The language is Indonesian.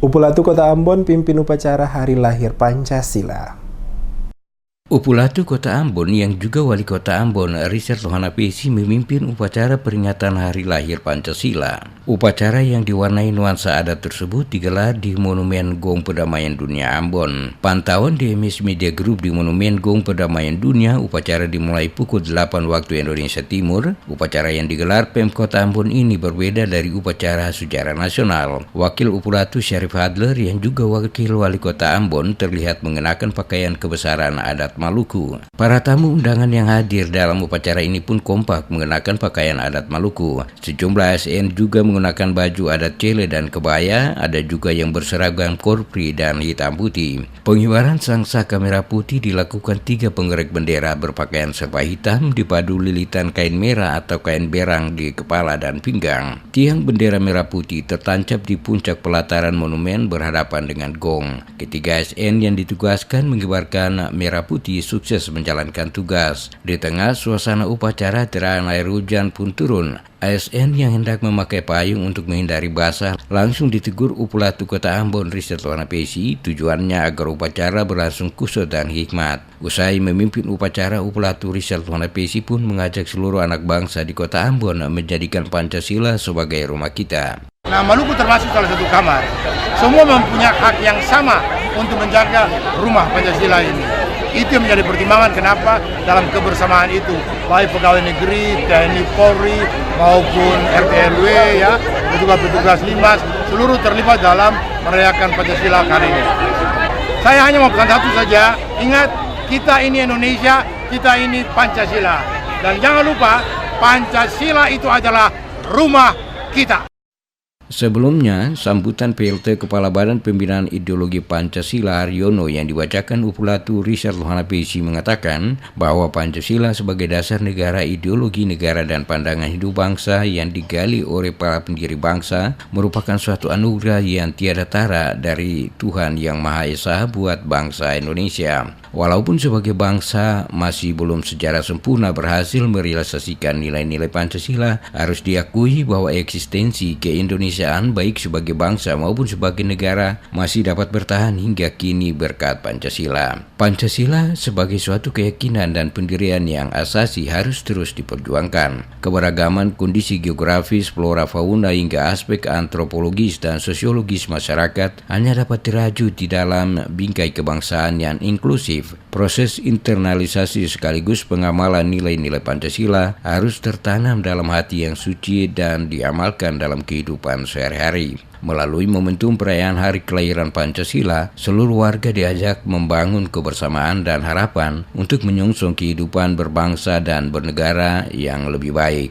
Upulatu Kota Ambon pimpin upacara Hari Lahir Pancasila. Upulatu Kota Ambon yang juga Wali Kota Ambon, Richard Lohana Pesi, memimpin upacara peringatan Hari Lahir Pancasila. Upacara yang diwarnai nuansa adat tersebut digelar di Monumen Gong Perdamaian Dunia Ambon. Pantauan DMS Media Group di Monumen Gong Perdamaian Dunia, upacara dimulai pukul 8 waktu Indonesia Timur. Upacara yang digelar Pemkot Ambon ini berbeda dari upacara sejarah nasional. Wakil Upulatu Syarif Hadler yang juga Wakil Wali Kota Ambon terlihat mengenakan pakaian kebesaran adat Maluku. Para tamu undangan yang hadir dalam upacara ini pun kompak mengenakan pakaian adat Maluku. Sejumlah ASN juga menggunakan baju adat cele dan kebaya, ada juga yang berseragam korpri dan hitam putih. Pengibaran sang saka merah putih dilakukan 3 pengerek bendera berpakaian serba hitam dipadu lilitan kain merah atau kain berang di kepala dan pinggang. Tiang bendera merah putih tertancap di puncak pelataran monumen berhadapan dengan gong. Ketiga ASN yang ditugaskan mengibarkan merah putih sukses menjalankan tugas. Di tengah suasana upacara, terakan air hujan pun turun. ASN yang hendak memakai payung untuk menghindari basah langsung ditegur Upulatu Kota Ambon Richard Lohana Pesi, tujuannya agar upacara berlangsung kusut dan hikmat. Usai memimpin upacara, Upulatu Richard Lohana Pesi pun mengajak seluruh anak bangsa di Kota Ambon menjadikan Pancasila sebagai rumah kita. Nah, Maluku termasuk salah satu kamar. Semua mempunyai hak yang sama untuk menjaga rumah Pancasila ini. Itu yang menjadi pertimbangan kenapa dalam kebersamaan itu baik pegawai negeri, TNI Polri maupun RT RW ya, petugas-petugas Limas seluruh terlibat dalam merayakan Pancasila kali ini. Saya hanya mau pesan satu saja, ingat kita ini Indonesia, kita ini Pancasila. Dan jangan lupa Pancasila itu adalah rumah kita. Sebelumnya, sambutan PLT Kepala Badan Pembinaan Ideologi Pancasila Haryono yang dibacakan Upulatu Richard Lohana Pesi mengatakan bahwa Pancasila sebagai dasar negara, ideologi negara dan pandangan hidup bangsa yang digali oleh para pendiri bangsa merupakan suatu anugerah yang tiada tara dari Tuhan Yang Maha Esa buat bangsa Indonesia. Walaupun sebagai bangsa masih belum secara sempurna berhasil merealisasikan nilai-nilai Pancasila, harus diakui bahwa eksistensi keindonesiaan baik sebagai bangsa maupun sebagai negara masih dapat bertahan hingga kini berkat Pancasila. Pancasila sebagai suatu keyakinan dan pendirian yang asasi harus terus diperjuangkan. Keberagaman kondisi geografis, flora fauna hingga aspek antropologis dan sosiologis masyarakat hanya dapat dirajut di dalam bingkai kebangsaan yang inklusif. Proses internalisasi sekaligus pengamalan nilai-nilai Pancasila harus tertanam dalam hati yang suci dan diamalkan dalam kehidupan sehari-hari. Melalui momentum perayaan Hari Kelahiran Pancasila, seluruh warga diajak membangun kebersamaan dan harapan untuk menyongsong kehidupan berbangsa dan bernegara yang lebih baik.